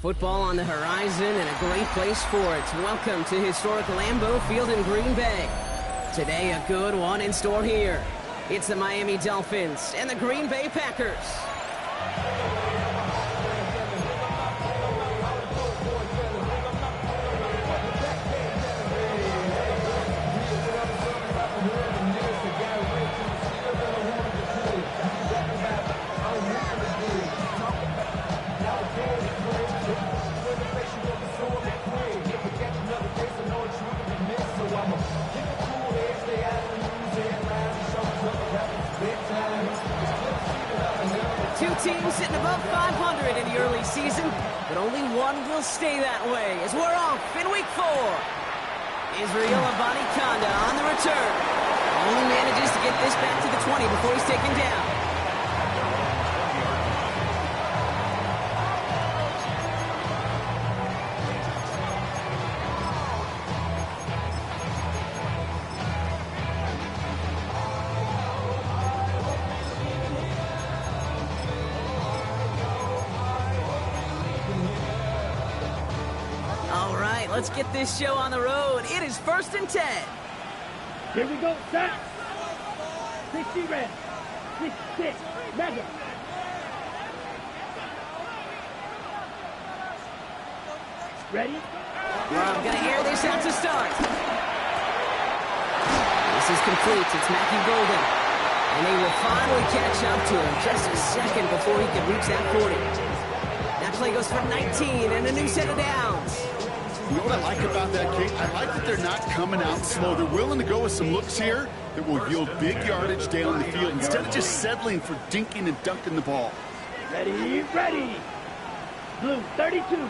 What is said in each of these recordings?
Football on the horizon and a great place for it. Welcome to historic Lambeau Field in Green Bay. Today, a good one in store here. It's the Miami Dolphins and the Green Bay Packers. Two teams sitting above 500 in the early season, but only one will stay that way as we're off in week 4. Israel Abanikanda on the return. Only manages to get this back to the 20 before he's taken down. Let's get this show on the road. It is 1st and 10. Here we go, set. 60 red. 6-6. Mega. Ready? Well, I'm going to air this out to start. This is complete. It's Matthew Golden. And they will finally catch up to him just a second before he can reach that 40. That play goes for 19 and a new set of downs. You know what I like about that, Kate? I like that they're not coming out slow. They're willing to go with some looks here that will yield big yardage down the field instead of just settling for dinking and dunking the ball. Ready, ready. Blue, 32.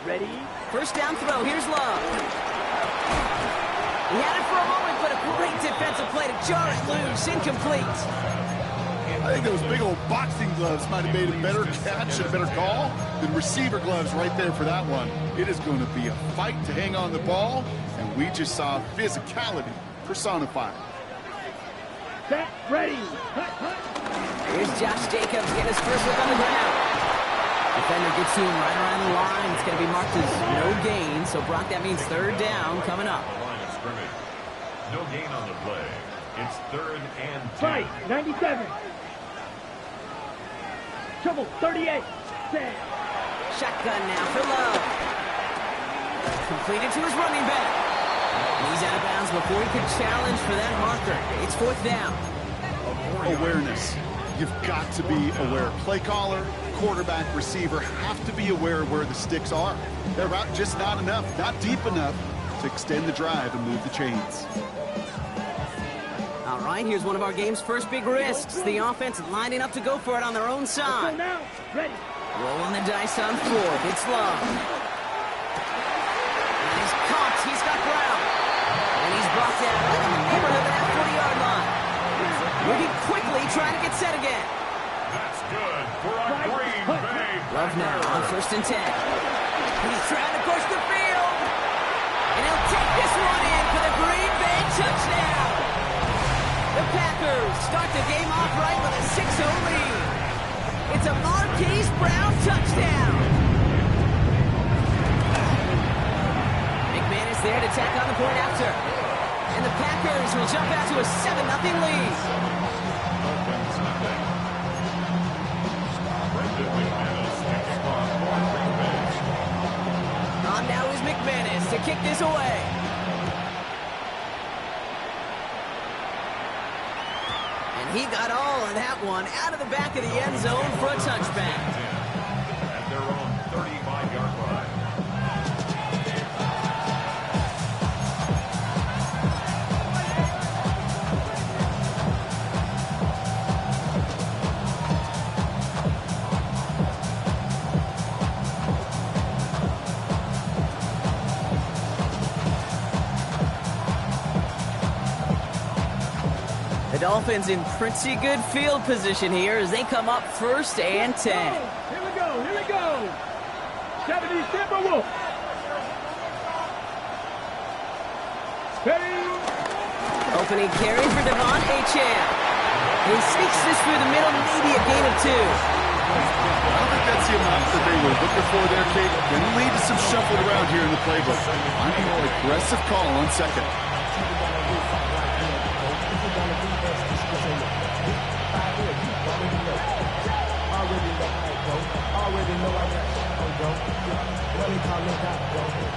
Ready. First down throw. Here's Love. He had it for a moment, but a great defensive play to jar it loose. Incomplete. I think those big old boxing gloves might have made a better catch and a better call than receiver gloves right there for that one. It is going to be a fight to hang on the ball, and we just saw physicality personified. Set, ready. Here's Josh Jacobs getting his first look on the ground. Defender gets to him right around the line. It's going to be marked as no gain, so Brock, that means 3rd down coming up. Line of scrimmage. No gain on the play. It's 3rd and 10. Right, 97. Trouble, 38. Set. Shotgun now for Love. Completed to his running back. He's out of bounds before he could challenge for that marker. It's 4th down. Awareness. You've got to be aware. Play caller, quarterback, receiver have to be aware of where the sticks are. They're just not enough, not deep enough to extend the drive and move the chains. All right, here's one of our game's first big risks. The offense lining up to go for it on their own side. Now, ready. Rolling the dice on 4th. It's Love. And he's caught. He's got ground. And he's brought down right in the neighborhood of that 40-yard line. Moving quickly, trying to get set again. That's good for a Green Bay. Love now on 1st and 10. He's trying to push the field. And he'll take this one in for the Green Bay touchdown. The Packers start the game off right with a 6-0 lead. It's a Marquise Brown touchdown. McMahon is there to tack on the point after. And the Packers will jump out to a 7-0 lead. Dolphins nothing. Brendan McManus kicks off for Green Bay. On now is McManus to kick this away. He got all of that one out of the back of the end zone for a touchback. At their own 35-yard line. Dolphins in pretty good field position here as they come up 1st and 10. Here we go, here we go. 70 Timberwolves. Ready, Opening carry for Devon Achane. He sneaks this through the middle, maybe a gain of 2. I don't think that's the amount that they were looking for there, Kate. Going to lead to some shuffling around here in the playbook. Finding an aggressive call on second.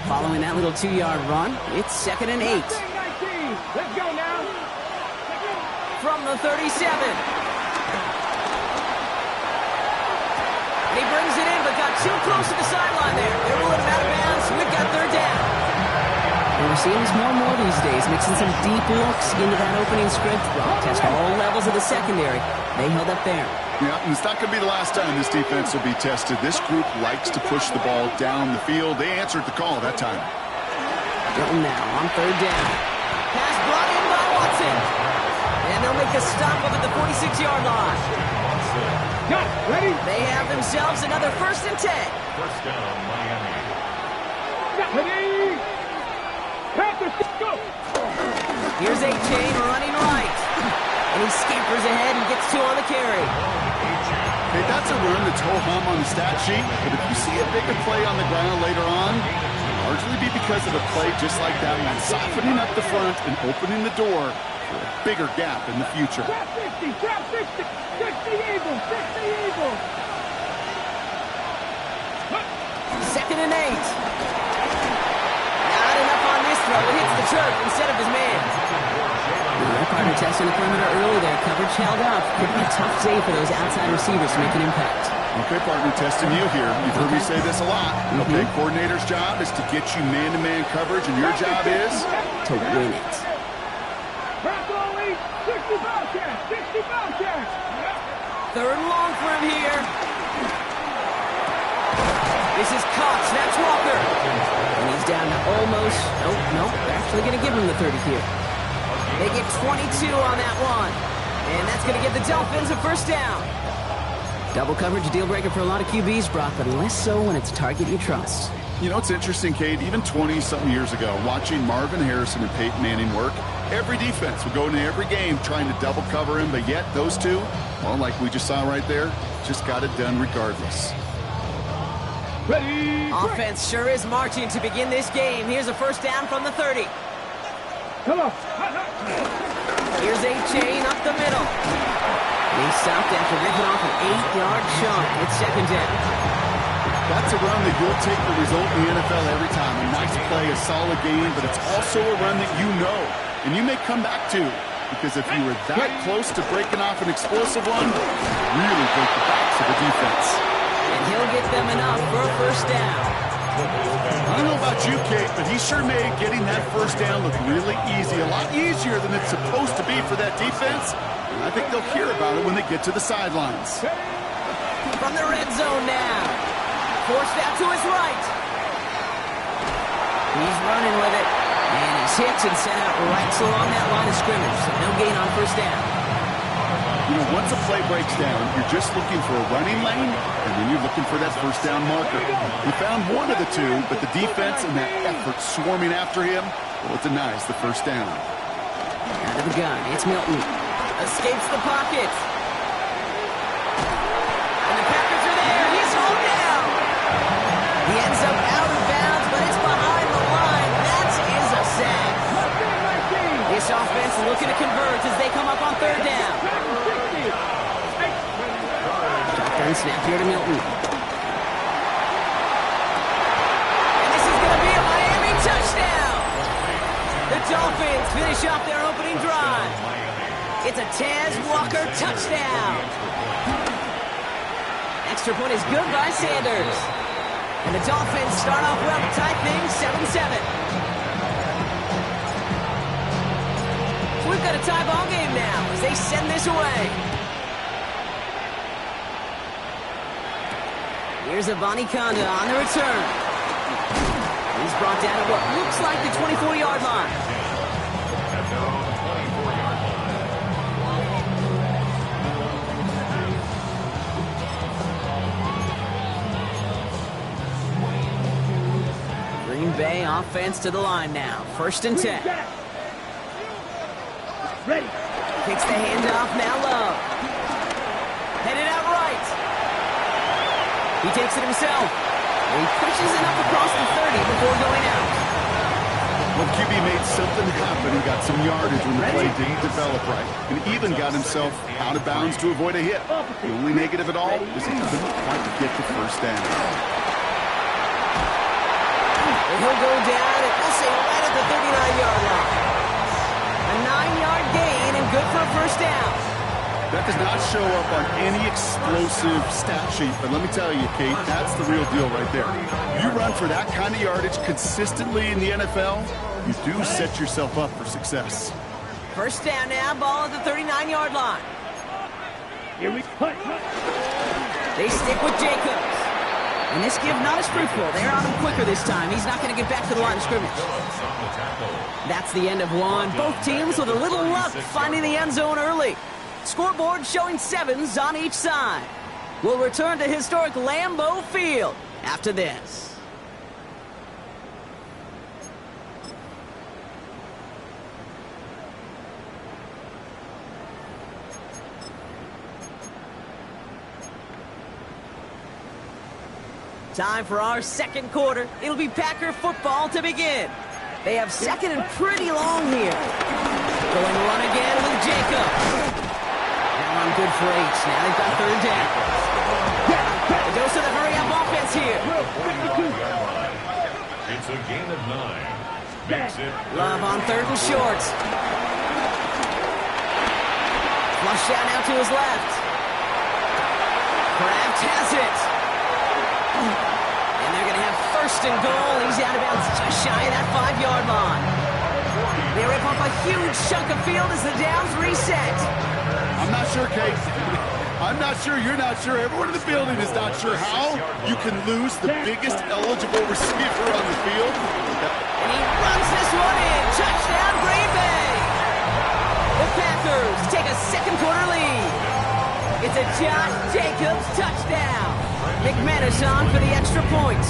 Following that little 2-yard run, it's 2nd and 8. Let's go now. From the 37. And he brings it in, but got too close to the sideline there. They're ruling him out of bounds. We've got 3rd down. And we're seeing this more and more these days, mixing some deep looks into that opening script. Testing all levels of the secondary. They held up there. Yeah, and it's not going to be the last time this defense will be tested. This group likes to push the ball down the field. They answered the call that time. Hilton now on 3rd down. Pass brought in by Watson. And they'll make a stop up at the 46-yard line. Got ready? They have themselves another 1st and 10. First down, Miami. Ready? Panthers, go! Here's Achane running right. And he scampers ahead and gets 2 on the carry. Hey, that's a run that's ho-hum on the stat sheet, but if you see a bigger play on the ground later on, it'll largely be because of a play just like that one, softening up the front and opening the door for a bigger gap in the future. Trap 60, trap 60, 60 Eagles, 60 Eagles. 2nd and 8. Not enough on this throw. It hits the turf instead of his man. Carter testing the perimeter early there. Coverage held up. Could be a tough day for those outside receivers to make an impact. Okay, partner, testing you here. You've heard me say this a lot. Okay, coordinator's job is to get you man-to-man coverage, and your job is to win it. Press only, 60 Bobcats, 60 Bobcats. 3rd and long for him here. This is caught. Snaps Walker. And he's down to almost... Nope. They're actually going to give him the 30 here. They get 22 on that one. And that's going to give the Dolphins a 1st down. Double coverage, deal breaker for a lot of QBs, Brock, but less so when it's a target you trust. You know, it's interesting, Kate, even 20-something years ago, watching Marvin Harrison and Peyton Manning work, every defense would go into every game trying to double cover him, but yet those two, well, like we just saw right there, just got it done regardless. Ready? Offense sure is marching to begin this game. Here's a 1st down from the 30. Come on. Here's Achane up the middle. He stopped after ripping off an 8-yard chunk. It's 2nd down. That's a run that you'll take the result in the NFL every time. A nice play, a solid game, but it's also a run that you know, and you may come back to, because if you were that close to breaking off an explosive one, you really break the backs of the defense. And he'll get them enough for a 1st down. I don't know about you, Kate, but he sure made getting that 1st down look really easy, a lot easier than it's supposed to be for that defense. And I think they'll hear about it when they get to the sidelines. From the red zone now. Forced out to his right. He's running with it. And he's hit and sent out right along that line of scrimmage. So no gain on 1st down. You know, once a play breaks down, you're just looking for a running lane, and then you're looking for that 1st down marker. He found one of the two, but the defense and that effort swarming after him, well, it denies the 1st down. Out of the gun, it's Milton. Escapes the pocket. And the Packers are there. He's hauled down. He ends up out of bounds, but it's behind the line. That is a sack. This offense looking to convert as they come up on 3rd down. Shotgun snap here to Milton. And this is going to be a Miami touchdown. The Dolphins finish off their opening drive. It's a Taz Walker touchdown. Extra point is good by Sanders. And the Dolphins start off well to tie things 7-7. So we've got a tie ball game now as they send this away. Here's Avani Conda on the return. He's brought down at what looks like the 24-yard line. At their own 24-yard line. Green Bay offense to the line now. 1st and 10. Ready. Kicks the handoff, now Love. Headed out right. He takes it himself. And he pushes it up across the 30 before going out. Well, QB made something happen and got some yardage when the play didn't develop right. And even got himself out of bounds to avoid a hit. The only negative at all is he couldn't quite get the first down. And he'll go down and we'll say right at the 39-yard line. A 9-yard gain and good for a first down. That does not show up on any explosive stat sheet, but let me tell you, Kate, that's the real deal right there. You run for that kind of yardage consistently in the NFL, you do set yourself up for success. First down now, ball at the 39-yard line. Here we go. They stick with Jacobs. And this give not as fruitful. They're on him quicker this time. He's not going to get back to the line of scrimmage. That's the end of one. Both teams with a little luck finding the end zone early. Scoreboard showing 7s on each side. We'll return to historic Lambeau Field after this. Time for our second quarter. It'll be Packer football to begin. They have second and pretty long here. Going to run again with Jacobs. Now on good for 8. Now they've got third down. A dose of the hurry-up offense here. It's a gain of 9. Makes it Love on third and short. Flush out now to his left. Kraft has it. And they're going to have first and goal. He's out of bounds just shy of that 5-yard line. They rip off a huge chunk of field as the downs reset. I'm not sure, Kate. I'm not sure, you're not sure. Everyone in the building is not sure how you can lose the biggest eligible receiver on the field. And he runs this one in. Touchdown, Green Bay. The Packers take a second quarter lead. It's a Josh Jacobs touchdown. McManus on for the extra point.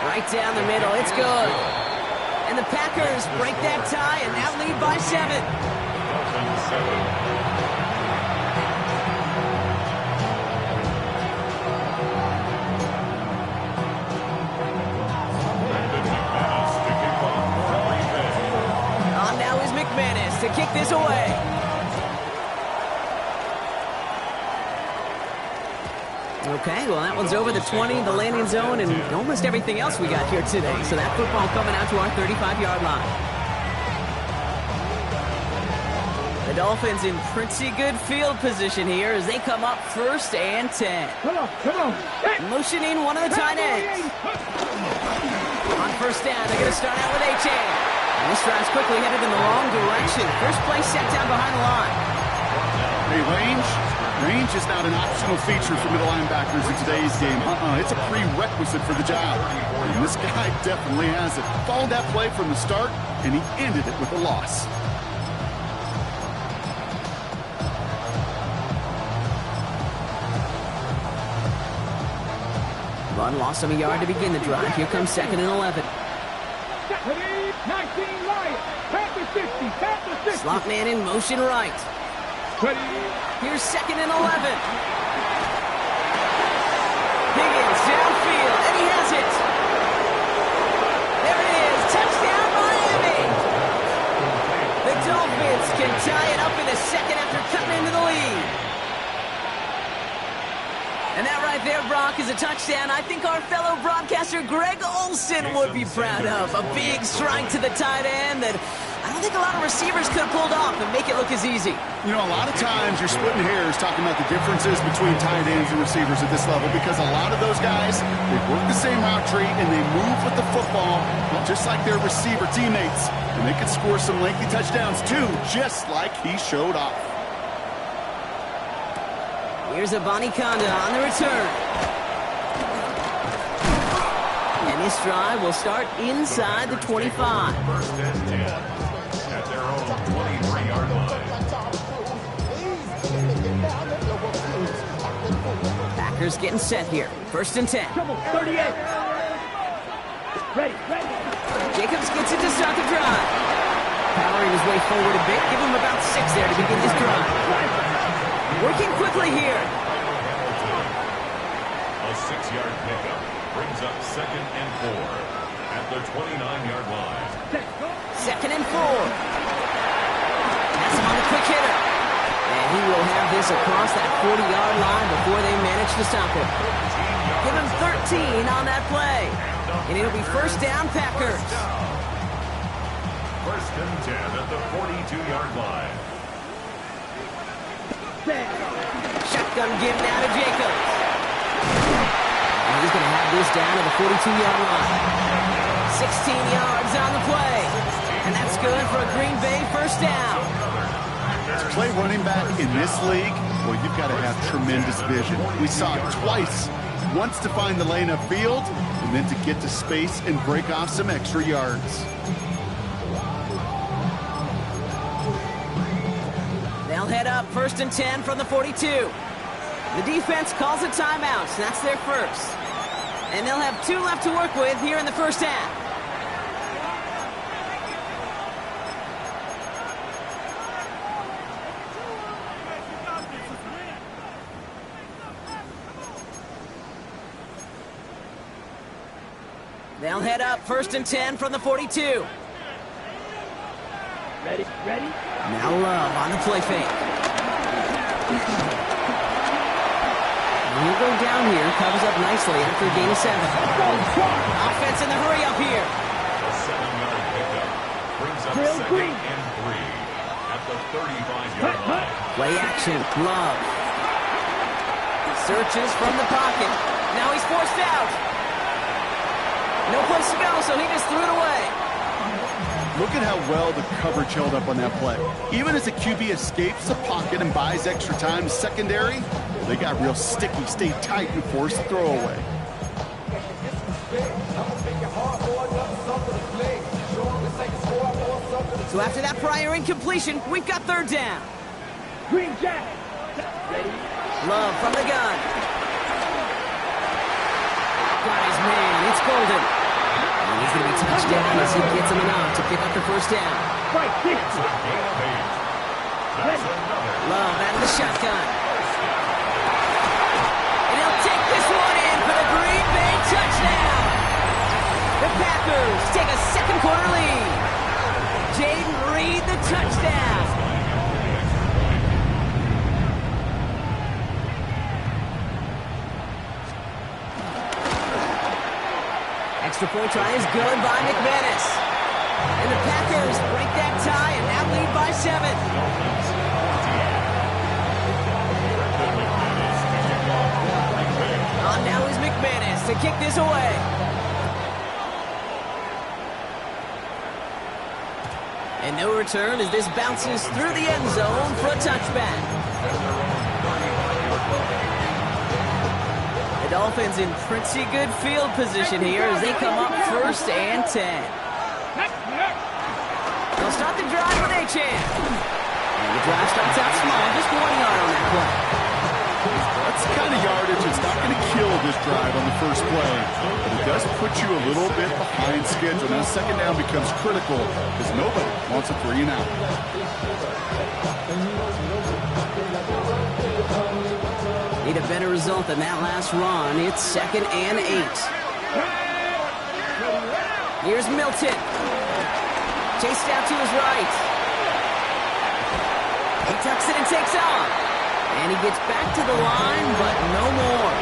Right down the middle. It's good. And the Packers break that tie and now lead by 7. Dolphins 7. On now is McManus to kick this away. Okay, well, that one's over the 20, the landing zone, and almost everything else we got here today. So that football coming out to our 35-yard line. The Dolphins in pretty good field position here as they come up first and 10. Come on. Motioning one of the tight ends. On first down, they're going to start out with Achane. And this drive's quickly headed in the wrong direction. First play set down behind the line. Hey, range is not an optional feature for middle linebackers in today's game. It's a prerequisite for the job. And this guy definitely has it. Followed that play from the start, and he ended it with a loss. Run lost him a yard to begin the drive. Here comes second and 11. 19 Lions. Panther 50. Slot man in motion right. Ready. Here's second and 11. Higgins downfield, and he has it. There it is. Touchdown, Miami. The Dolphins can tie it up in the second after cutting into the lead. And that right there, Brock, is a touchdown I think our fellow broadcaster Greg Olsen would be proud of. A big strike to the tight end that I don't think a lot of receivers could have pulled off and make it look as easy. You know, a lot of times you're splitting hairs talking about the differences between tight ends and receivers at this level because a lot of those guys, they work the same route tree and they move with the football just like their receiver teammates. And they can score some lengthy touchdowns too, just like he showed off. Here's Abanikanda on the return. And this drive will start inside the 25. First and 10 at their own 23-yard line. Packers getting set here. First and 10. Come on, 38. Ready, ready. Jacobs gets it to start the drive. Powering his way forward a bit. Give him about 6 there to begin this drive. Working quickly here. A 6-yard pickup brings up 2nd and 4 at the 29-yard line. 2nd and 4. Has him on the quick hitter. And he will have this across that 40-yard line before they manage to stop him. Give him 13 on that play. And it'll be first down, Packers. 1st and 10 at the 42-yard line. Shotgun give now to Jacobs. And he's going to have this down to the 42-yard line. 16 yards on the play. And that's good for a Green Bay first down. To play running back in this league, well, you've got to have tremendous vision. We saw it twice. Once to find the lane upfield, and then to get to space and break off some extra yards. They'll head up 1st and 10 from the 42. The defense calls a timeout. So that's their first. And they'll have 2 left to work with here in the first half. They'll head up 1st and 10 from the 42. Ready, ready. Now Love on the play fake. He'll go down here, covers up nicely after a gain of 7. Offense in the hurry up here. A 7-yard pickup brings up 2nd and 3 at the 35-yard line. Play action, Love. Searches from the pocket. Now he's forced out. No place to go, so he just threw it away. Look at how well the coverage held up on that play. Even as the QB escapes the pocket and buys extra time, secondary, they got real sticky, stayed tight, and forced the throw away. So after that prior incompletion, we've got 3rd down. Green Jack. Ready. Love from the gun. Got his man, it's Golden. And he's going to be touched down as he gets him enough to pick up the first down. Right, here. Love out of the shotgun. And he'll take this one in for the Green Bay touchdown. The Packers take a 2nd quarter lead. Jaden Reed the touchdown. Extra point try is good by McManus. And the Packers break that tie and now lead by 7. On now is McManus to kick this away. And no return as this bounces through the end zone for a touchback. The Dolphins in pretty good field position here as they come up 1st and 10. They'll start the drive with Achane. And the drive starts out small, just 1 yard on that play. That's the kind of yardage that's not going to kill this drive on the first play, but it does put you a little bit behind schedule. Now 2nd down becomes critical because nobody wants a 3 and out. Need a better result than that last run. It's 2nd and 8. Here's Milton. Chased out to his right. He tucks it and takes off. And he gets back to the line, but no more.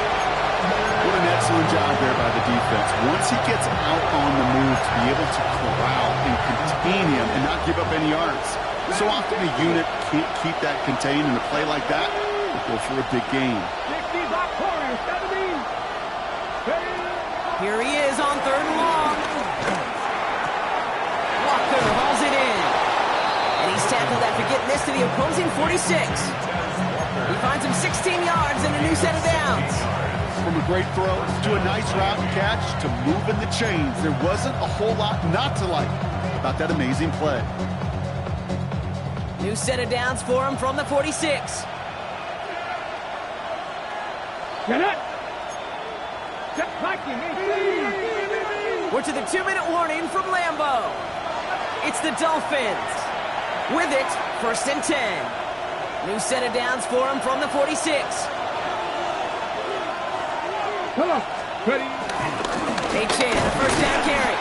What an excellent job there by the defense. Once he gets out on the move to be able to corral and contain him and not give up any yards. So often a unit can't keep that contained in a play like that. Go for a big gain. Here he is on 3rd and long. Walker hauls it in. And he's tackled after getting this to the opposing 46. He finds him 16 yards and a new set of downs. From a great throw to a nice route and catch to moving the chains. There wasn't a whole lot not to like about that amazing play. New set of downs for him from the 46. Get it! We're to the 2-minute warning from Lambeau. It's the Dolphins. With it, 1st and 10. New set of downs for him from the 46. Come on. Ready. H.A. the 1st down carry.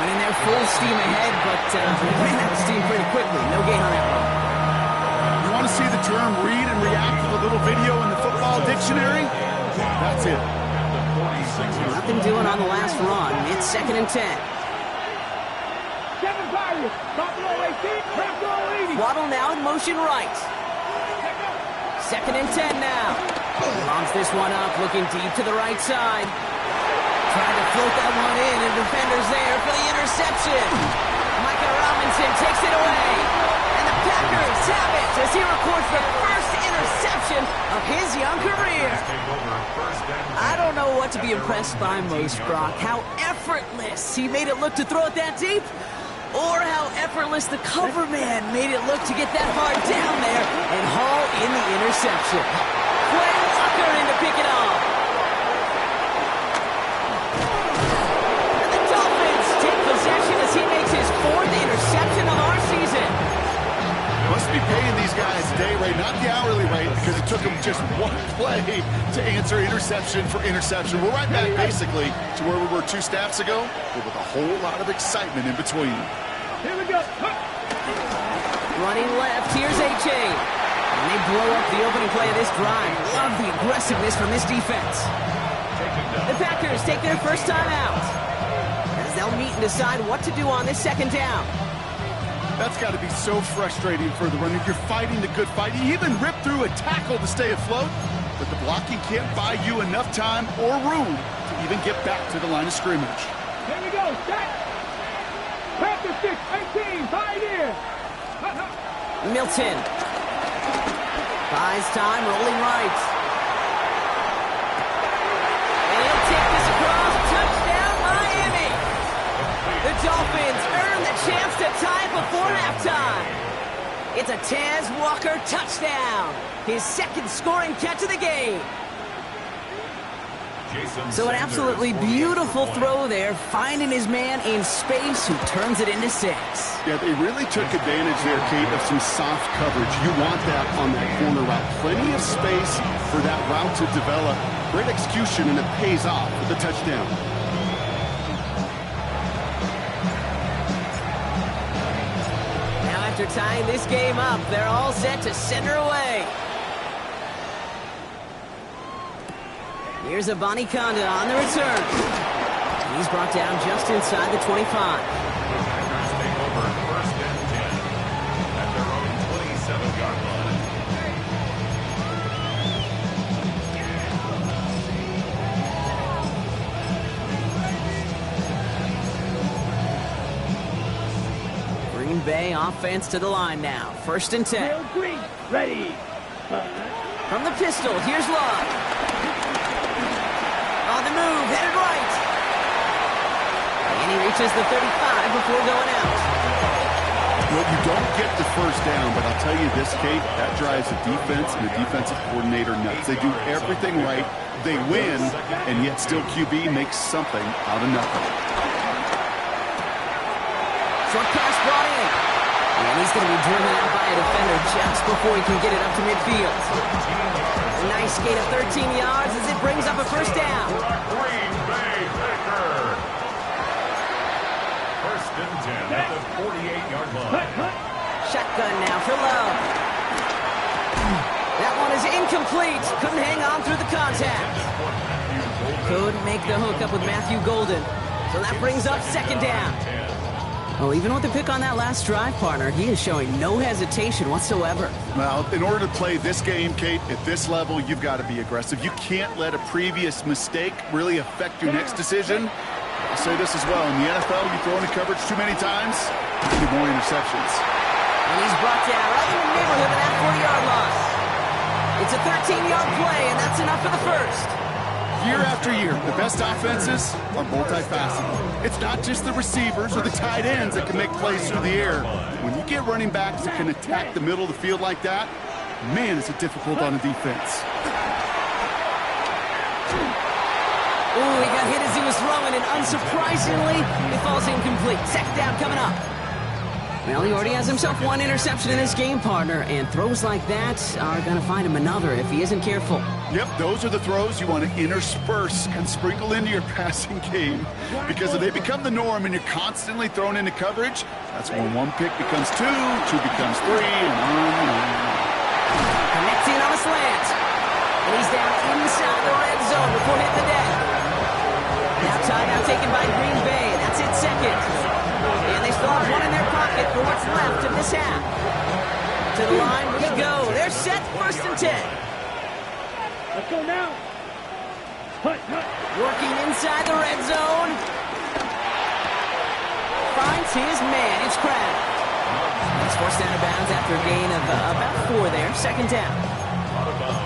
Went in there full steam ahead, but ran out of steam pretty quickly. No gain on that one. You want to see the term read and react to the little video in the football dictionary? That's it. Nothing doing on the last run. It's 2nd and 10. Waddle now in motion right. 2nd and 10 now. Bombs this one up, looking deep to the right side. Trying to float that one in, and defender's there for the interception. Micah Robinson takes it away. And the Packers have it as he records the first interception of his young career. I don't know what to be impressed by most, Brock. How effortless he made it look to throw it that deep, or how effortless the cover man made it look to get that far down there and haul in the interception. Quay Walker in to pick it off. And the Dolphins take possession as he makes his 4th interception of our season. Must be paying these guys day rate, not the hourly rate, because it took them just one play to answer interception for interception. We're right back basically to where we were 2 snaps ago, but with a whole lot of excitement in between. Here we go. Running left, here's H.A. And they blow up the opening play of this drive. Love the aggressiveness from this defense. The Packers take their first time out, as they'll meet and decide what to do on this 2nd down. That's got to be so frustrating for the runner. You're fighting the good fight. You even rip through a tackle to stay afloat, but the blocking can't buy you enough time or room to even get back to the line of scrimmage. Here we go. Set. Panther 6, 18, right here. Milton. Buys time, rolling right. And he'll take this across. Touchdown, Miami. The Dolphins earn the chance to tie it before halftime. It's a Taz Walker touchdown. His 2nd scoring catch of the game. So an absolutely beautiful throw there, finding his man in space who turns it into 6. Yeah, they really took advantage there, Kate, of some soft coverage. You want that on that corner route. Plenty of space for that route to develop. Great execution, and it pays off with the touchdown. Now after tying this game up, they're all set to send her away. Here's a Bonnie Condon on the return. He's brought down just inside the 25. Packers take over 1st and 10 at their own 27-yard line. Green Bay offense to the line now. 1st and 10. Real green. Ready. From the pistol, here's Love. On the move, headed right. And he reaches the 35 before going out. Well, you don't get the 1st down, but I'll tell you this, Kate, that drives the defense and the defensive coordinator nuts. They do everything right, they win, and yet still QB makes something out of nothing. Short pass brought in. And he's going to be driven out by a defender just before he can get it up to midfield. Nice skate of 13 yards as it brings up a 1st down. Green Bay Packers. 1st and 10 at the 48-yard line. Shotgun now for Love. That one is incomplete. Couldn't hang on through the contact. Couldn't make the hook up with Matthew Golden. So that brings up 2nd down. Well, even with the pick on that last drive, partner, he is showing no hesitation whatsoever. Well, in order to play this game, Kate, at this level, you've got to be aggressive. You can't let a previous mistake really affect your next decision. I'll say this as well. In the NFL, you throw into coverage too many times, you get more interceptions. And he's brought down right in the neighborhood of that 40-yard line. It's a 13-yard play, and that's enough for the 1st. Year after year, the best offenses are multifaceted. It's not just the receivers or the tight ends that can make plays through the air. When you get running backs that can attack the middle of the field like that, man, is it difficult on the defense. Ooh, he got hit as he was throwing, and and unsurprisingly, it falls incomplete. Second down coming up. Well, he already has himself one interception in this game, partner, and throws like that are going to find him another if he isn't careful. Yep, those are the throws you want to intersperse and sprinkle into your passing game, because if they become the norm and you're constantly thrown into coverage, that's when one pick becomes two becomes three, and on. Connecting on a slant. And he's down inside the red zone before hitting the deck. Now timeout taken by Green Bay. That's it, second. And they still have one in their pocket for what's left of this half. To the line we go. They're set, 1st and 10. Let's go now. Working inside the red zone. Finds his man. It's Crab. He's forced out of bounds after a gain of about 4 there. Second down.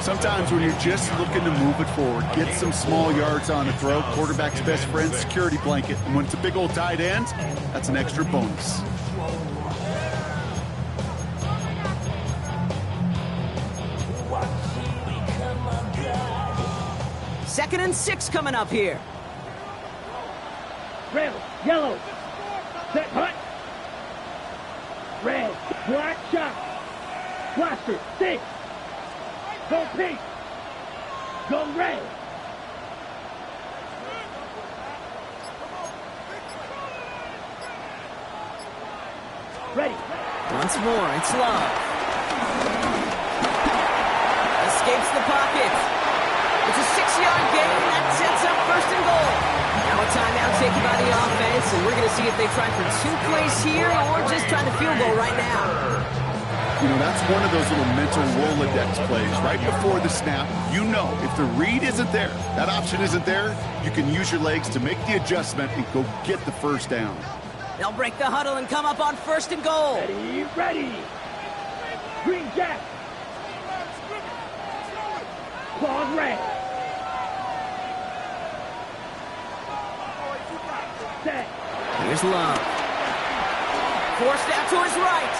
Sometimes when you're just looking to move it forward, get some small yards on the throw, quarterback's best friend, security blanket. And when it's a big old tight end, that's an extra bonus. Second and 6 coming up here. Red, yellow, set, hut. Red, black, shot. Blaster, 6. Go pink. Go red. Ready. Once more, it's Love. Escapes the pocket. It's a 6-yard gain. That sets up 1st and goal. Now a timeout taken by the offense, and we're going to see if they try for 2 plays here or just try the field goal right now. You know, that's one of those little mental Rolodex plays. Right before the snap, you know if the read isn't there, that option isn't there, you can use your legs to make the adjustment and go get the 1st down. They'll break the huddle and come up on 1st and goal. Ready, ready. Green Jack. Claws red. Set. Here's Love. Forced out to his right.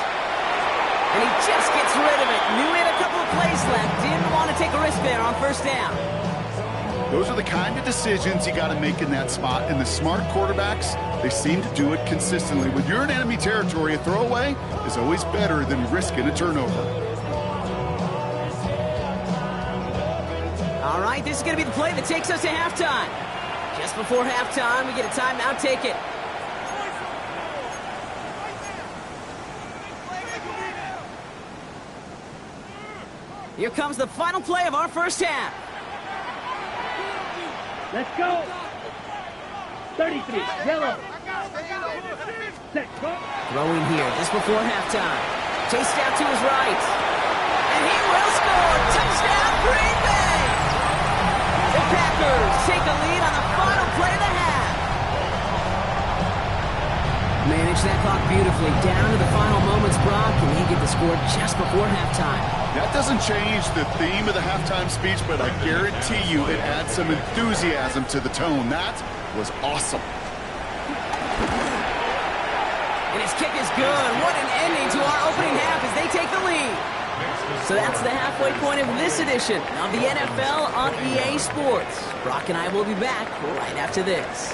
And he just gets rid of it. Knew he had a couple of plays left. Didn't want to take a risk there on 1st down. Those are the kind of decisions you got to make in that spot. And the smart quarterbacks, they seem to do it consistently. When you're in enemy territory, a throwaway is always better than risking a turnover. All right, this is going to be the play that takes us to halftime. Just before halftime, we get a timeout taken. Here comes the final play of our 1st half. Let's go. 33, yellow. Set, go. Throwing here just before halftime. Chased out to his right. And he will score. Touchdown, Green Bay. The Packers take a lead on the final play of the half. Manage that clock beautifully down to the final moments, Brock, and they get the score just before halftime. That doesn't change the theme of the halftime speech, but I guarantee you it adds some enthusiasm to the tone. That was awesome. And his kick is good. What an ending to our opening half as they take the lead. So that's the halfway point of this edition of the NFL on EA Sports. Brock and I will be back right after this.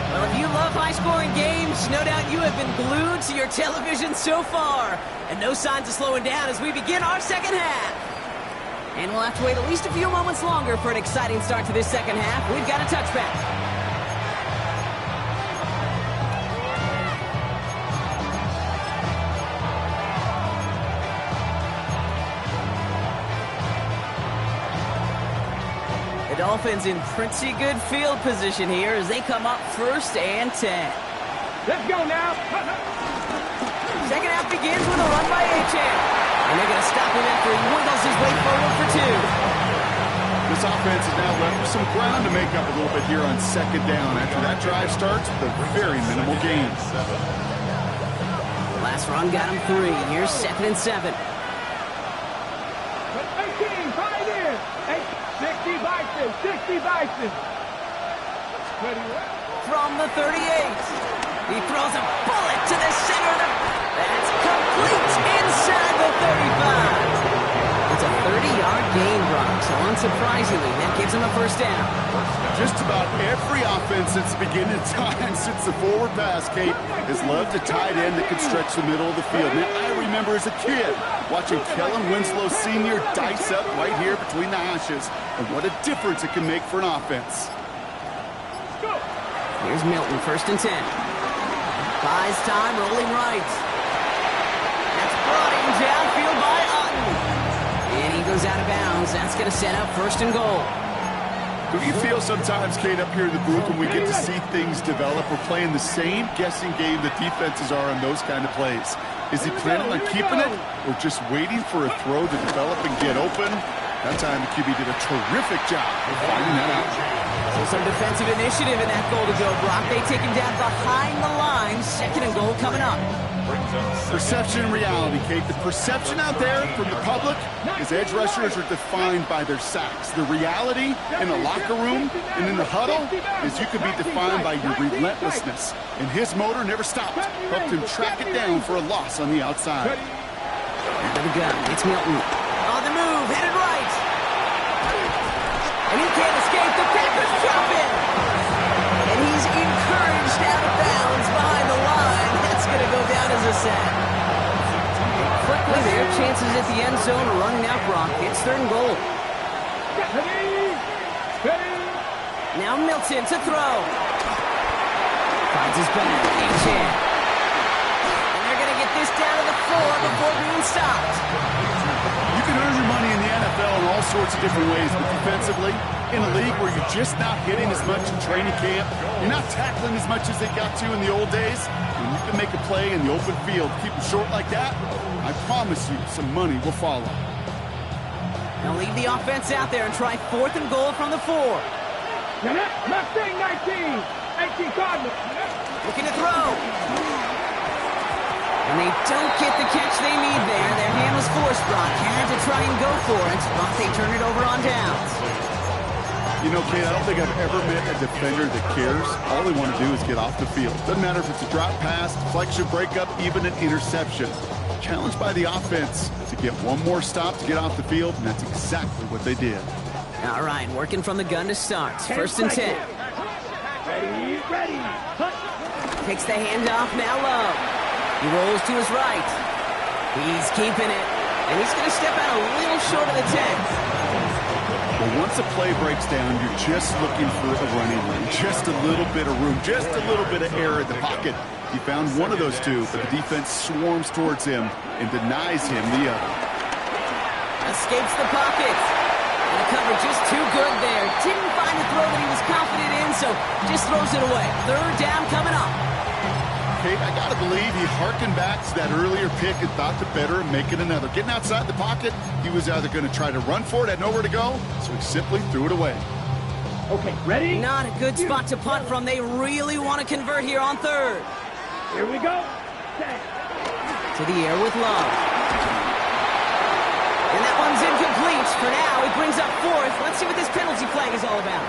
Well, if you love high-scoring games, no doubt you have been glued to your television so far. And no signs of slowing down as we begin our 2nd half. And we'll have to wait at least a few moments longer for an exciting start to this 2nd half. We've got a touchback. Dolphins in pretty good field position here as they come up 1st and 10. Let's go now. 2nd half begins with a run by Achane. And they're going to stop him after he wiggles his way forward for 2. This offense is now left with some ground to make up a little bit here on 2nd down after that drive starts with a very minimal gain. Last run got him 3. Here's 2nd and 7. 18, right in. 60 Bison, 60 Bison. Ready, from the 38. He throws a bullet to the center of surprisingly, that gives them a first down. Just about every offense since the beginning of time, since the forward pass, Kate, has loved a tight end that can stretch the middle of the field. Now, I remember as a kid watching Kellen Winslow Sr. dice up right here between the hashes, and what a difference it can make for an offense. Here's Milton, 1st and 10. Buys time, rolling right. That's brought in downfield by Otten. And he goes out of bounds. That's going to set up 1st and goal. Do you feel sometimes, Kate, up here in the booth when we get to see things develop, we're playing the same guessing game that defenses are on those kind of plays? Is he planning on keeping it or just waiting for a throw to develop and get open? That time the QB did a terrific job of finding that out. So some defensive initiative in that goal to go, Brock. They take him down behind the line. 2nd and goal coming up. Perception and reality, Kate. The perception out there from the public is edge rushers are defined by their sacks. The reality in the locker room and in the huddle is you could be defined by your relentlessness. And his motor never stopped. Helped him track it down for a loss on the outside. Out of the gun, it's Milton. On the move, headed right. And he can't escape. The Packers drop him. And he's encouraged out of bounds behind the line. That's going to go down as a sack. Quickly, their chances at the end zone are running out, Brock. It's 3rd and goal. Now Milton to throw. Finds his back. A-chan. And they're going to get this down to the 4 before being stopped. You can earn your money in the NFL in all sorts of different ways, but defensively, in a league where you're just not hitting as much in training camp, you're not tackling as much as they got to in the old days, when you can make a play in the open field, keep them short like that, I promise you some money will follow. They'll leave the offense out there and try 4th and goal from the 4. Mustang 19. 18 Cardinals. Looking to throw. And they don't get the catch they need there. Their hand was forced, Brock. Had to try and go for it, but they turn it over on downs. You know, Kate, I don't think I've ever met a defender that cares. All they want to do is get off the field. Doesn't matter if it's a drop pass, deflection, breakup, even an interception. Challenged by the offense to get one more stop to get off the field, and that's exactly what they did. All right, working from the gun to start. 1st and 10. Ready. Takes the handoff, now low. He rolls to his right. He's keeping it. And he's going to step out a little short of the 10. Well, once a play breaks down, you're just looking for a running room. Just a little bit of room. Just a little bit of air in the pocket. He found one of those two, but the defense swarms towards him and denies him the other. Escapes the pocket. And the cover just too good there. Didn't find a throw that he was confident in, so just throws it away. 3rd down coming up. Kate, I got to believe he harkened back to that earlier pick and thought the better and make it another. Getting outside the pocket, he was either going to try to run for it, had nowhere to go, so he simply threw it away. Okay, ready? Not a good spot to punt from. They really want to convert here on 3rd. Here we go. To the air with Love. And that one's incomplete. For now, he brings up 4th. Let's see what this penalty flag is all about.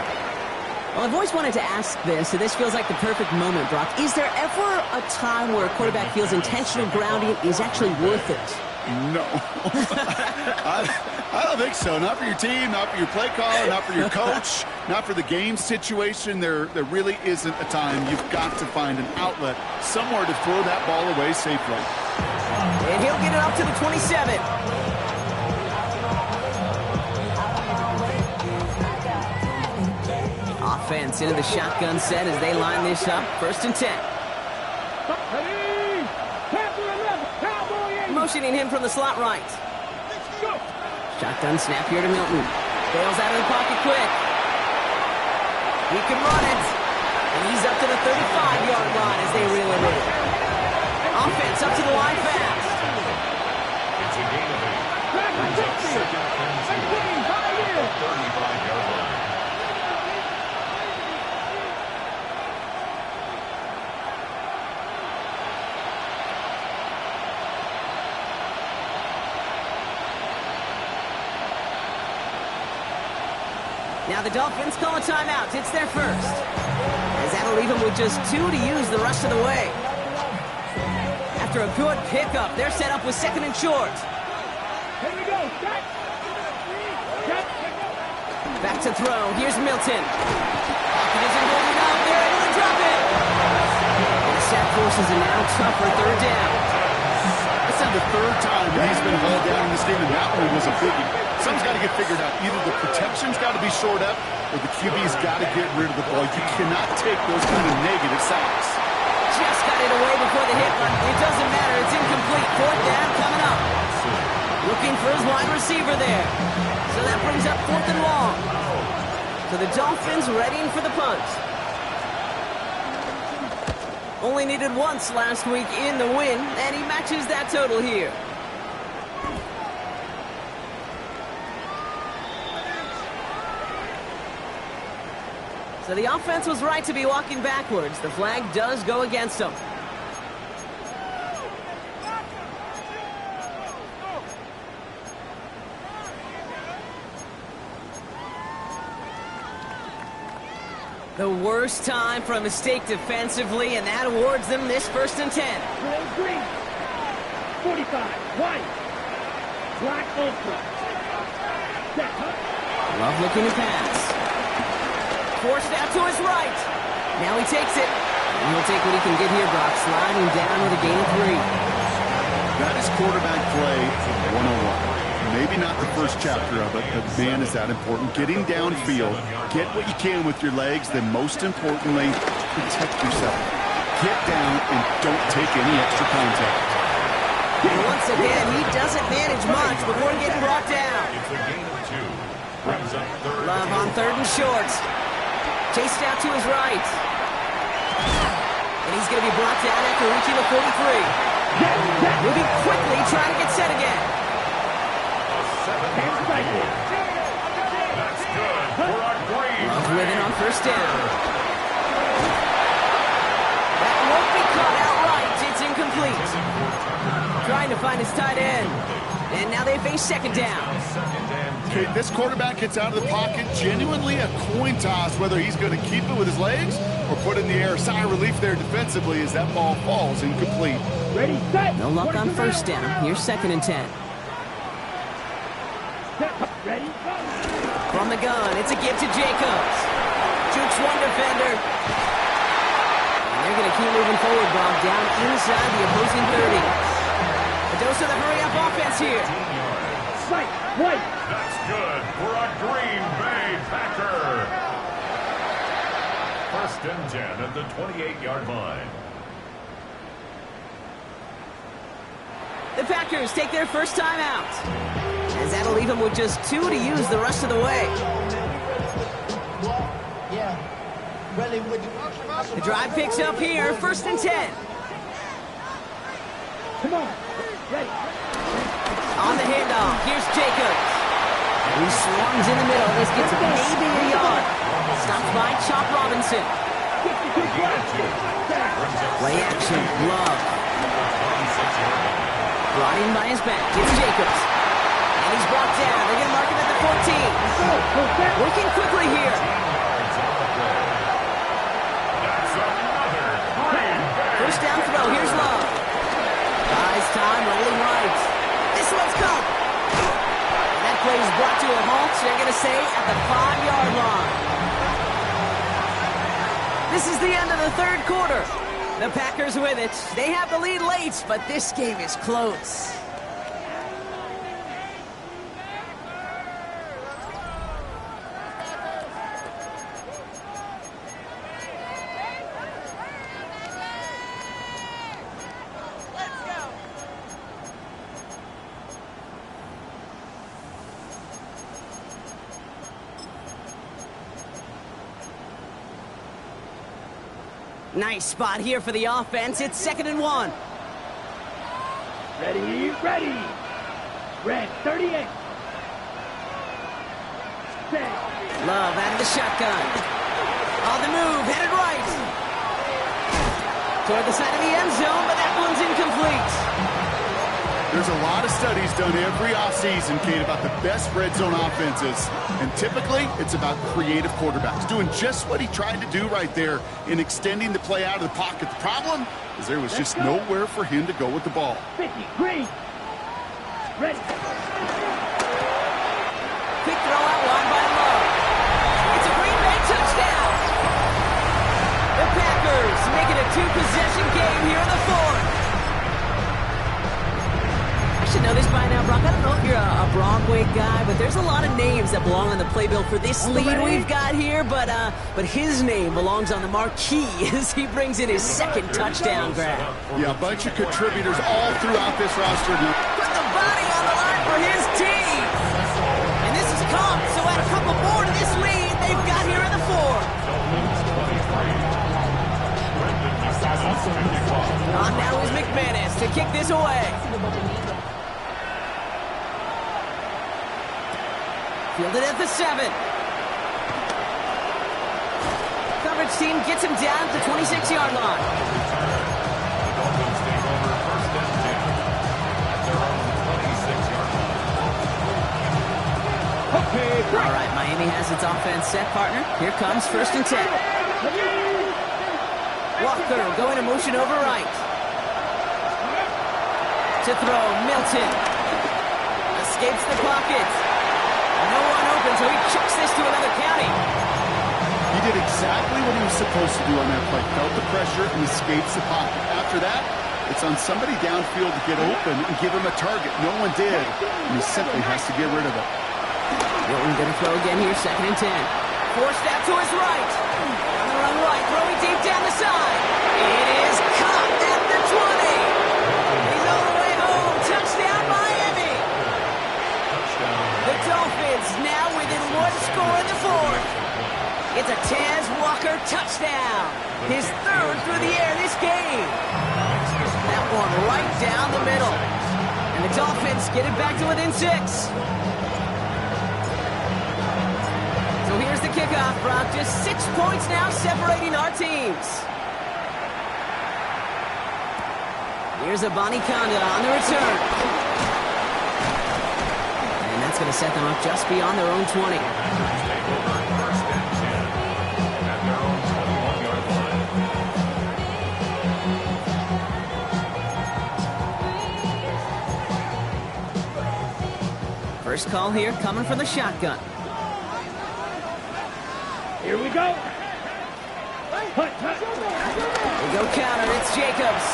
Well, I've always wanted to ask this, so this feels like the perfect moment, Brock. Is there ever a time where a quarterback feels intentional grounding is actually worth it? No. I don't think so. Not for your team, not for your play caller, not for your coach, not for the game situation. There really isn't a time. You've got to find an outlet, somewhere to throw that ball away safely. And he'll get it up to the 27. Offense into the shotgun set as they line this up. 1st and 10. Motioning him from the slot right. Shotgun snap here to Milton. Bails out of the pocket quick. He can run it. And he's up to the 35-yard line as they reel him in. Offense up to the line fast. It's a gain of 8. Brings up 2nd and 2 at the 35-yard line. Now the Dolphins call a timeout. It's their first. As that'll leave them with just 2 to use the rest of the way. After a good pickup, they're set up with 2nd and short. Here we go. Set. Back to throw. Here's Milton. Pocket isn't holding up. They're able to drop it. And the sack forces a now tougher third down. That's now the third time that he's been hauled down in this game, and that one was a biggie. Something's got to get figured out. Either the protection's got to be shored up, or the QB's got to get rid of the ball. You cannot take those kind of negative sacks. Just got it away before the hit run. It doesn't matter. It's incomplete. Fourth down coming up. Looking for his wide receiver there. So that brings up 4th and long. So the Dolphins readying for the punt. Only needed once last week in the win, and he matches that total here. So the offense was right to be walking backwards. The flag does go against them. The worst time for a mistake defensively, and that awards them this 1st and 10. Green. 45. White. Black ultra. Set. Love looking to pass. Forced out to his right. Now he takes it. And he'll take what he can get here, Brock. Sliding down with a gain of 3. That is quarterback play 101. Maybe not the first chapter of it, but man, is that important. Getting downfield, get what you can with your legs, then most importantly, protect yourself. Get down and don't take any extra contact. And once again, he doesn't manage much before getting brought down. It's a gain of 2. Brings up 3rd. Love on 3rd and short. Chased out to his right. And he's going to be brought down after reaching the 43. Moving quickly, trying to get set again. That's good for a green. Love with it on 1st down. That won't be caught outright. It's incomplete. Trying to find his tight end. And now they face 2nd down. Okay, this quarterback gets out of the pocket, genuinely a coin toss whether he's going to keep it with his legs or put it in the air. Sigh of relief there defensively as that ball falls incomplete. Ready, set. No luck on 1st down. Here's 2nd and 10. Ready, go. From the gun, it's a give to Jacobs. Jukes one defender. And they're going to keep moving forward, Bob, down inside the opposing 30. A dose of the hurry-up offense here. Right, white. That's good for a Green Bay Packer. 1st and 10 at the 28-yard line. The Packers take their first time out. As that'll leave him with just 2 to use the rest of the way. The drive picks up here, 1st and 10. Come on. Ready. On the handoff, here's Jacobs. He swarms in the middle. This gets maybe a yard. Stopped by Chop Robinson. Play action, Love. Brought in by his back. It's Jacobs. And he's brought down. They're going to mark him at the 14. Working quickly here. First down throw. Here's Love. Buys time, rolling right. This one's come. And that play is brought to a halt. They're going to say at the 5-yard line. This is the end of the 3rd quarter. The Packers with it. They have the lead late, but this game is close. Nice spot here for the offense. It's 2nd and 1. Ready, ready. Red 38. Set. Love out of the shotgun. On the move, headed right. Toward the side of the end zone, but that one's incomplete. There's a lot of studies done every offseason, Kate, about the best red zone offenses. And typically, it's about creative quarterbacks doing just what he tried to do right there in extending the play out of the pocket. The problem is there was just nowhere for him to go with the ball. 50, green. Ready. Quick throw out wide by Love. Packers make it a two-possession game here in the fourth. I should know this by now, Brock. I don't know if you're a Broadway guy, but there's a lot of names that belong on the playbill for this lead we've got here, but his name belongs on the marquee as he brings in his second touchdown grab. Yeah, a bunch of contributors all throughout this roster. Put the body on the line for his team. And this is Comp, so add a couple more to this lead they've got here in the fourth. On now is McManus to kick this away. Fielded at the 7. Coverage team gets him down at the 26-yard line. Dolphins take over first and 10 at their own 26-yard line. Okay, All right, Miami has its offense set, partner. Here comes first and 10. Walker going to motion over right. To throw, Milton. Escapes the pocket. No one open, so he chucks this to another county. He did exactly what he was supposed to do on that play. Felt the pressure and escapes the pocket. After that, it's on somebody downfield to get open and give him a target. No one did, and he simply has to get rid of it. Milton going to throw again here, second and 10. Forced out to his right. On the run right, throwing deep down the side. It is caught at the 20. He's all the way home. Touchdown, Miami. The Dolphins now within one score in the fourth. It's a Taz Walker touchdown. His third through the air this game. That one right down the middle. And the Dolphins get it back to within 6. So here's the kickoff, Brock. Just 6 points now separating our teams. Here's a Bonnie Conda on the return. And that's going to set them up just beyond their own 20. Take over first and 10 at their own 21-yard line. First call here coming from the shotgun. here we go. Hut. We go counter. It's Jacobs.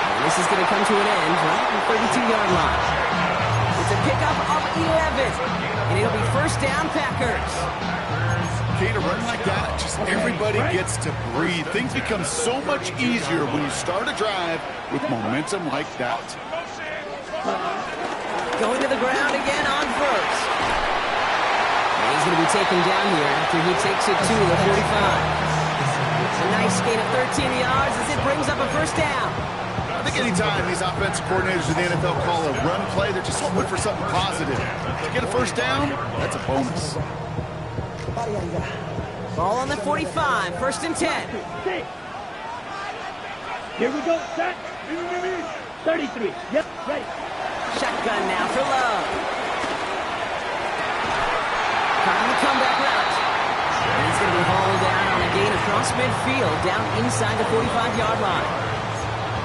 And this is going to come to an end right at the 32-yard line. It's a pickup of 11. And it'll be first down, Packers. Okay, to run like that, just everybody gets to breathe. Things become so much easier when you start a drive with momentum like that. Going to the ground again on first. And he's going to be taken down here after he takes it to the 45. A nice gain of 13 yards as it brings up a first down. I think anytime these offensive coordinators in the NFL call a run play, they're just hoping for something positive. To get a first down, that's a bonus. Ball on the 45, first and 10. Here we go, set. 33. Yep, ready. Shotgun now for Love. Trying the comeback route. And he's going to be hauled down on a gain across midfield, down inside the 45-yard line.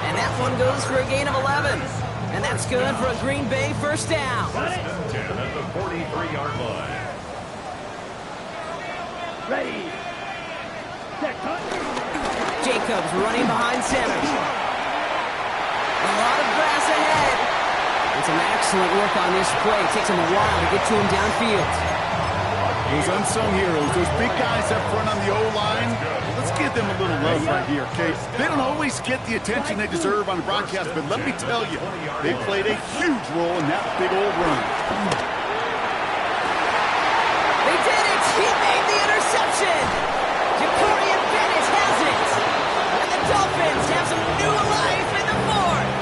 And that one goes for a gain of 11. And that's good for a Green Bay first down. 10 at the 43-yard line. Ready. Set, cut. Jacobs running behind center. A lot of grass ahead. And some excellent work on this play. It takes him a while to get to him downfield. Those unsung heroes, those big guys up front on the O-line, let's give them a little love right here, okay? They don't always get the attention they deserve on the broadcast, but let me tell you, they played a huge role in that big old run. They did it! He made the interception! Jacorian Bennett has it! And the Dolphins have some new life in the fourth!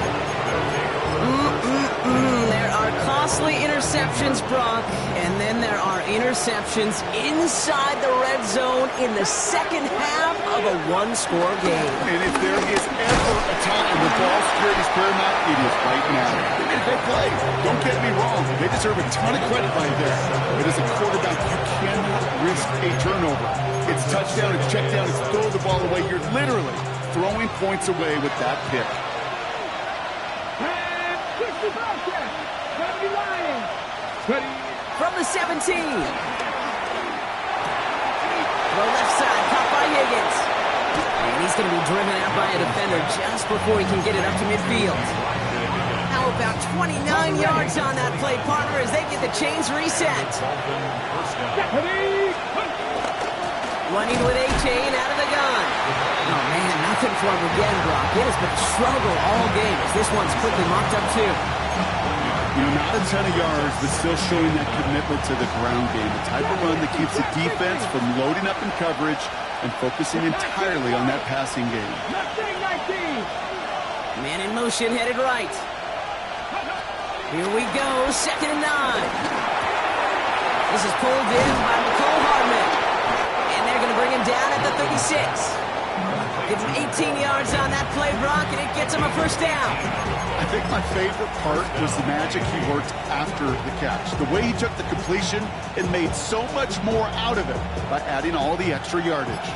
There are costly interceptions, Brock, and then there are interceptions inside the red zone in the second half of a one-score game. And if there is ever a time when ball security is paramount, it is right now. They made a big play. Don't get me wrong. They deserve a ton of credit right there. But as a quarterback, you cannot risk a turnover. It's touchdown, it's check down, it's throw the ball away. You're literally throwing points away with that pick. Ready. From the 17. The left side, caught by Higgins. And he's going to be driven out by a defender just before he can get it up to midfield. How about 29 yards on that play, partner, as they get the chains reset. Running with A-Chain out of the gun. Oh, man, nothing for him again, Brock. It has been a struggle all game as this one's quickly mocked up, too. You know, not a ton of yards, but still showing that commitment to the ground game. The type of run that keeps the defense from loading up in coverage and focusing entirely on that passing game. Man in motion, headed right. Here we go, 2nd and 9. This is pulled in by Hardman. And they're going to bring him down at the 36. Give him 18 yards on that play, Brock, and it gets him a first down. I think my favorite part was the magic he worked after the catch. The way he took the completion and made so much more out of it by adding all the extra yardage.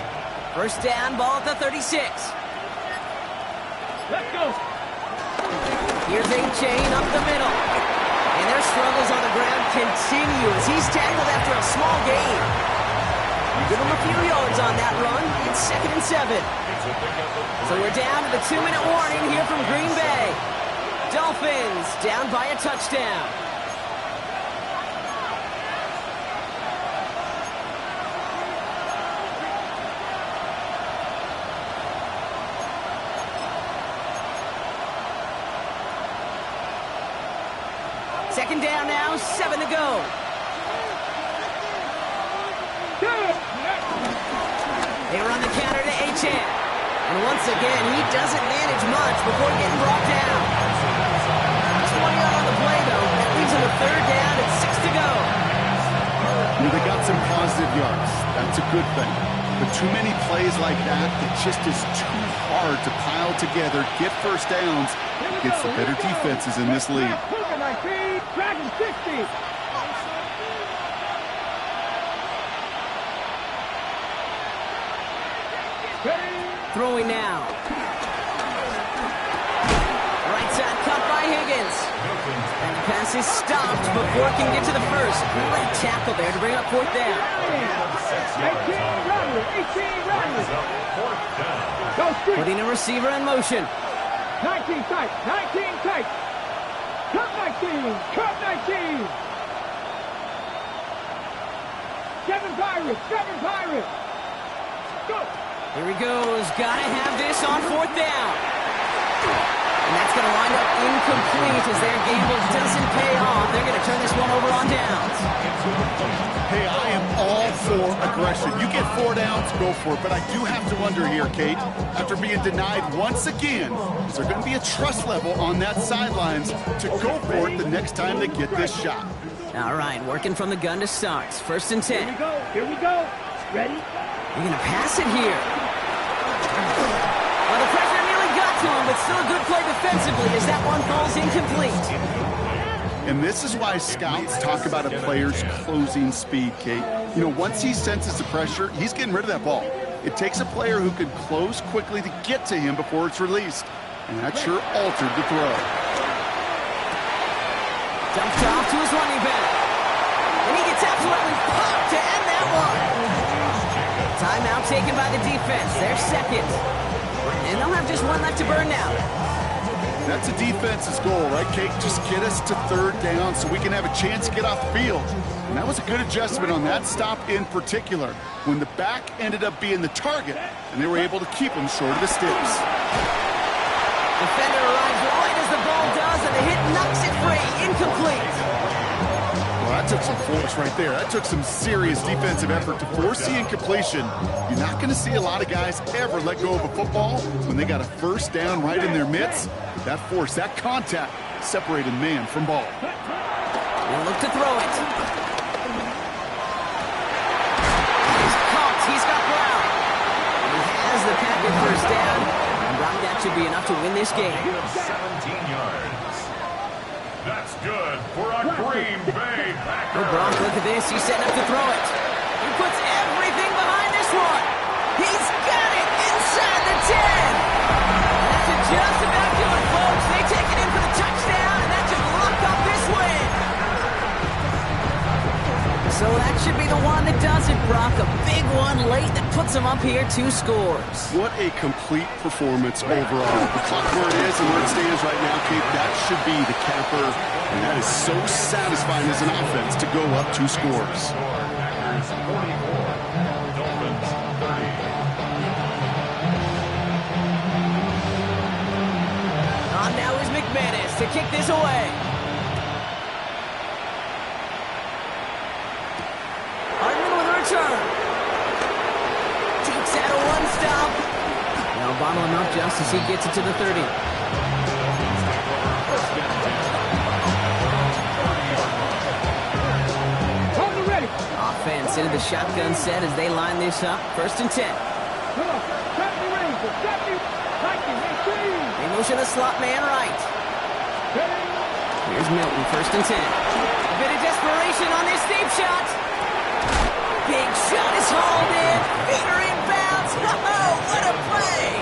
First down, ball at the 36. Let's go. Here's A-Chain up the middle. And their struggles on the ground continue as he's tackled after a small gain. You give him a few yards on that run. It's 2nd and 7. So we're down to the 2-minute warning here from Green Bay. Dolphins down by a touchdown. Second down now, 7 to go. They run the counter to A-Chan. And once again, he doesn't manage much before getting brought down. Just 1 yard on the play, though. That leaves him a 3rd down and 6 to go. Well, they got some positive yards. That's a good thing. But too many plays like that, it just is too hard to pile together, get first downs against the better defenses in this league. Dragon 60. Throwing now. Right side cut by Higgins. And the pass is stopped before it can get to the first. Great tackle there to bring up 4th down. 18 runners. Putting a receiver in motion. 19 tight. 19 tight. Cut 19. Cut 19. 7 Pirates. 7 Pirates. Go. Here he goes. Gotta have this on 4th down. And that's going to wind up incomplete as their gamble doesn't pay off. They're going to turn this one over on downs. Hey, I am all for aggression. You get 4 downs, go for it. But I do have to wonder here, Kate, after being denied once again, is there going to be a trust level on that sidelines to go for it the next time they get this shot? All right, working from the gun to start. 1st and 10. Here we go. Here we go. Ready? You're going to pass it here. Well, the pressure nearly got to him, but still a good play defensively as that one falls incomplete. And this is why scouts talk about a player's closing speed, Kate. You know, once he senses the pressure, he's getting rid of that ball. It takes a player who can close quickly to get to him before it's released. And that sure altered the throw. Dumped off to his running back. And he gets absolutely popped to end that one. Timeout taken by the defense. They're 2nd. And they'll have just 1 left to burn now. That's a defense's goal, right, Kate? Just get us to 3rd down so we can have a chance to get off the field. And that was a good adjustment on that stop in particular, when the back ended up being the target, and they were able to keep him short of the sticks. Defender arrives right as the ball does, and the hit knocks it free. Incomplete. Well, that took some force right there. That took some serious defensive effort to force the incompletion. You're not going to see a lot of guys ever let go of a football when they got a 1st down right in their midst. That force, that contact, separated man from ball. He'll look to throw it. He's caught. He's got Brown. He has the Packer 1st down. And Brown, that should be enough to win this game. 17 yards. That's good for a Green Bay Packer. Oh, Brock, look at this. He's setting up to throw it. He puts everything behind this one. He's got it inside the 10. That should just about do it, folks. They take it in for the touchdown, and that should lock up this win. So that should be the one that does it, Brock. A big one late that puts them up here 2 scores. What a complete performance overall. The clock where it is and where it stands right now, Kate, that should be the capper. And that is so satisfying as an offense to go up 2 scores. Packers 44, Dolphins 30. On now is McManus to kick this away. Return. Takes out a 1-stop. Now bottle him up just as he gets it to the 30. Ready. Offense into the shotgun set as they line this up. 1st and 10. They motion the slot man right. Here's Milton, 1st and 10. A bit of desperation on this deep shot. Big shot is hauled in. Feet are inbounds. Oh, what a play!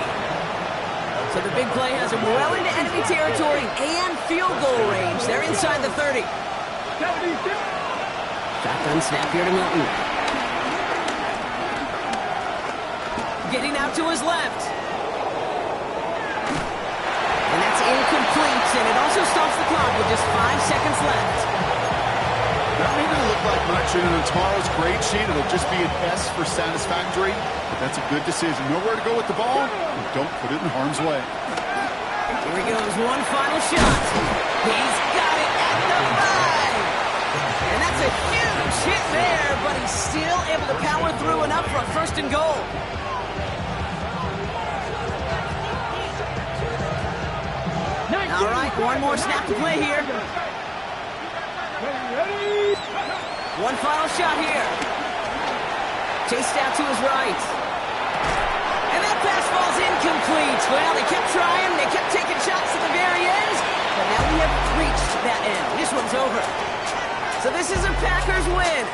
So the big play has them well into enemy territory and field goal range. They're inside the 30. Shotgun snap here to Milton. Getting out to his left. And that's incomplete, and it also stops the clock with just 5 seconds left. That ain't going to look like much, and on tomorrow's grade sheet, it'll just be an S for satisfactory, but that's a good decision. Nowhere to go with the ball, and don't put it in harm's way. Here he goes, one final shot. He's got it at the 5. And that's a huge hit there, but he's still able to power through enough for a 1st and goal. All right, one more snap to play here. One final shot here. Chased out to his right. And that pass falls incomplete. Well, they kept trying. They kept taking shots at the very end. But now we have reached that end. This one's over. So this is a Packers win.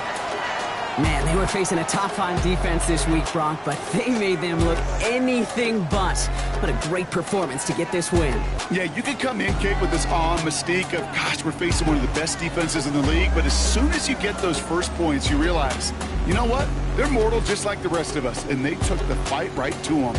Man, they were facing a top-5 defense this week, Brock, but they made them look anything but. What a great performance to get this win. Yeah, you can come in, Kate, with this awe and mystique of, gosh, we're facing one of the best defenses in the league, but as soon as you get those first points, you realize, you know what? They're mortal just like the rest of us, and they took the fight right to them.